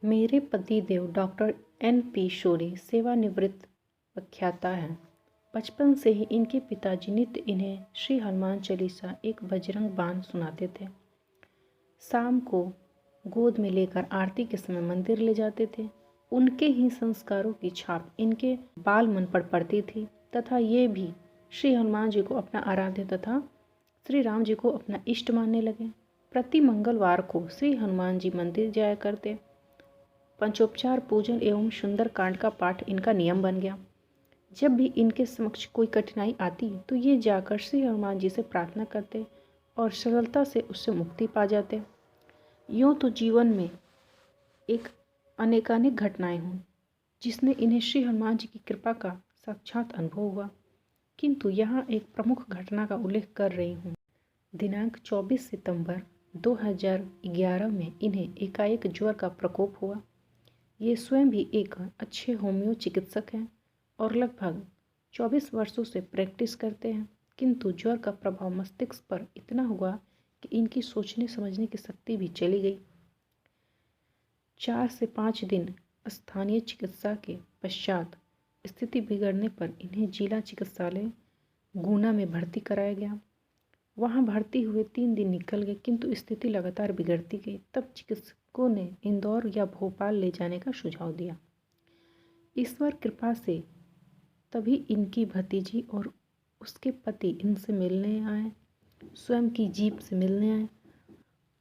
मेरे पतिदेव doctor N.P. शोरी सेवानिवृत्त व्याख्याता हैं। बचपन से ही इनके पिताजी नित्य इन्हें श्री हनुमान चालीसा एक बजरंग बाण सुनाते थे। शाम को गोद में लेकर आरती के समय मंदिर ले जाते थे। उनके ही संस्कारों की छाप इनके बाल मन पर पड़ती थी तथा ये भी श्री हनुमान जी को अपना आराध्य तथा श्री राम जी को अपना इष्ट मानने लगे। प्रति मंगलवार को श्री हनुमान जी मंदिर जाया करते। पंचोपचार पूजन एवं सुंदरकांड का पाठ इनका नियम बन गया। जब भी इनके समक्ष कोई कठिनाई आती तो ये जाकर श्री हनुमान जी से प्रार्थना करते और सरलता से उससे मुक्ति पा जाते। यूँ तो जीवन में एक अनेकानेक घटनाएं हों जिसने इन्हें श्री हनुमान जी की कृपा का साक्षात अनुभव हुआ, किंतु यहाँ एक प्रमुख घटना का उल्लेख कर रही हूँ। दिनांक 24 सितंबर 2011 में इन्हें एकाएक ज्वर का प्रकोप हुआ। ये स्वयं भी एक अच्छे होम्यो चिकित्सक हैं और लगभग 24 वर्षों से प्रैक्टिस करते हैं, किंतु ज्वर का प्रभाव मस्तिष्क पर इतना हुआ कि इनकी सोचने समझने की शक्ति भी चली गई। 4 से 5 दिन स्थानीय चिकित्सा के पश्चात स्थिति बिगड़ने पर इन्हें जिला चिकित्सालय गुना में भर्ती कराया गया। वहां भर्ती हुए 3 दिन निकल गए, किंतु स्थिति लगातार बिगड़ती गई। तब चिकित्सकों ने इंदौर या भोपाल ले जाने का सुझाव दिया। ईश्वर कृपा से तभी इनकी भतीजी और उसके पति इनसे मिलने आए, स्वयं की जीप से मिलने आए।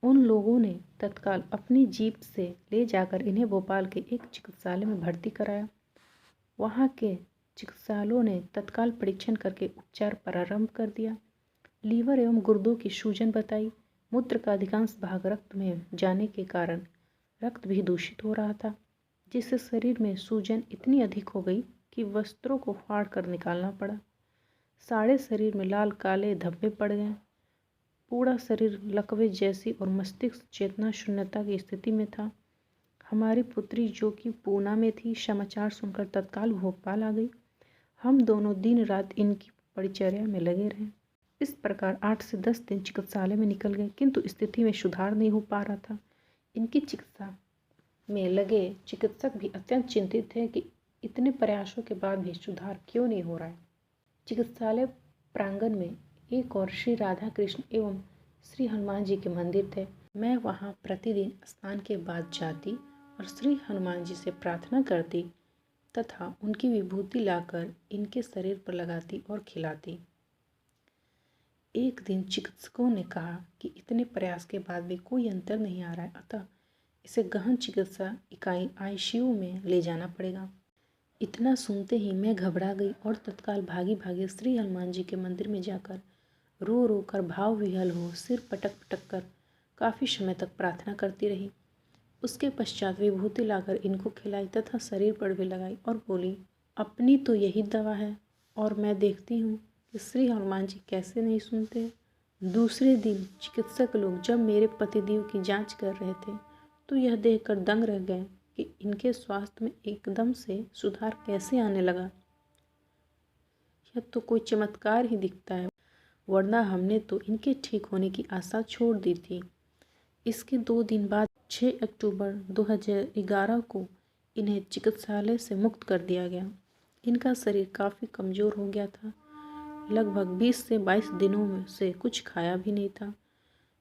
उन लोगों ने तत्काल अपनी जीप से ले जाकर इन्हें भोपाल के एक चिकित्सालय में भर्ती कराया। वहाँ के चिकित्सालयों ने तत्काल परीक्षण करके उपचार प्रारंभ कर दिया। लीवर एवं गुर्दों की सूजन बताई। मूत्र का अधिकांश भाग रक्त में जाने के कारण रक्त भी दूषित हो रहा था, जिससे शरीर में सूजन इतनी अधिक हो गई कि वस्त्रों को फाड़ कर निकालना पड़ा। सारे शरीर में लाल काले धब्बे पड़ गए। पूरा शरीर लकवे जैसी और मस्तिष्क चेतना शून्यता की स्थिति में था। हमारी पुत्री जो कि पूना में थी, समाचार सुनकर तत्काल भोपाल आ गई। हम दोनों दिन रात इनकी परिचर्या में लगे रहे। इस प्रकार 8 से 10 दिन चिकित्सालय में निकल गए, किंतु स्थिति में सुधार नहीं हो पा रहा था। इनकी चिकित्सा में लगे चिकित्सक भी अत्यंत चिंतित थे कि इतने प्रयासों के बाद भी सुधार क्यों नहीं हो रहा है। चिकित्सालय प्रांगण में एक और श्री राधा कृष्ण एवं श्री हनुमान जी के मंदिर थे। मैं वहां प्रतिदिन स्नान के बाद जाती और श्री हनुमान जी से प्रार्थना करती तथा उनकी विभूति लाकर इनके शरीर पर लगाती और खिलाती। एक दिन चिकित्सकों ने कहा कि इतने प्रयास के बाद भी कोई अंतर नहीं आ रहा है, अतः इसे गहन चिकित्सा इकाई ICU में ले जाना पड़ेगा। इतना सुनते ही मैं घबरा गई और तत्काल भागी भागी श्री हनुमान जी के मंदिर में जाकर रो रो कर भाव विह्वल हो सिर पटक पटक कर काफ़ी समय तक प्रार्थना करती रही। उसके पश्चात विभूति लाकर इनको खिलाई तथा शरीर पर भी लगाई और बोली, अपनी तो यही दवा है और मैं देखती हूँ कि श्री हनुमान जी कैसे नहीं सुनते। दूसरे दिन चिकित्सक लोग जब मेरे पतिदेव की जांच कर रहे थे तो यह देखकर दंग रह गए कि इनके स्वास्थ्य में एकदम से सुधार कैसे आने लगा। यह तो कोई चमत्कार ही दिखता है, वरना हमने तो इनके ठीक होने की आशा छोड़ दी थी। इसके 2 दिन बाद 6 अक्टूबर 2011 को इन्हें चिकित्सालय से मुक्त कर दिया गया। इनका शरीर काफ़ी कमज़ोर हो गया था। लगभग 20 से 22 दिनों में से कुछ खाया भी नहीं था।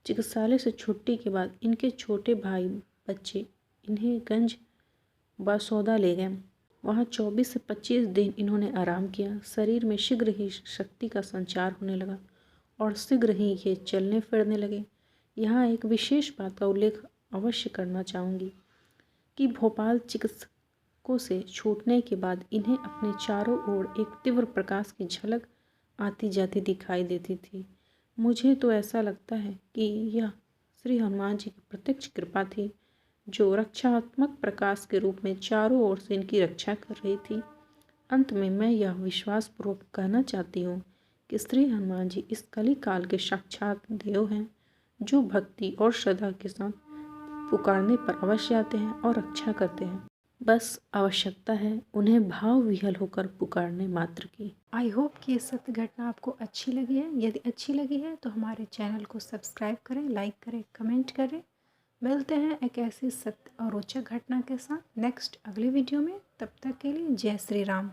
चिकित्सालय से छुट्टी के बाद इनके छोटे भाई बच्चे इन्हें गंज बासौदा ले गए। वहाँ 24 से 25 दिन इन्होंने आराम किया। शरीर में शीघ्र ही शक्ति का संचार होने लगा और शीघ्र ही ये चलने फिरने लगे। यहाँ एक विशेष बात का उल्लेख अवश्य करना चाहूँगी कि भोपाल चिकित्सकों से छूटने के बाद इन्हें अपने चारों ओर एक तीव्र प्रकाश की झलक आती जाती दिखाई देती थी। मुझे तो ऐसा लगता है कि यह श्री हनुमान जी की प्रत्यक्ष कृपा थी, जो रक्षात्मक प्रकाश के रूप में चारों ओर से इनकी रक्षा कर रही थी। अंत में मैं यह विश्वासपूर्वक कहना चाहती हूँ कि श्री हनुमान जी इस कली काल के साक्षात देव हैं, जो भक्ति और श्रद्धा के साथ पुकारने पर अवश्य आते हैं और रक्षा करते हैं। बस आवश्यकता है उन्हें भाव विह्वल होकर पुकारने मात्र की। आई होप कि ये सत्य घटना आपको अच्छी लगी है। यदि अच्छी लगी है तो हमारे चैनल को सब्सक्राइब करें, लाइक करें, कमेंट करें मिलते हैं एक ऐसी सत्य और रोचक घटना के साथ नेक्स्ट अगली वीडियो में। तब तक के लिए जय श्री राम।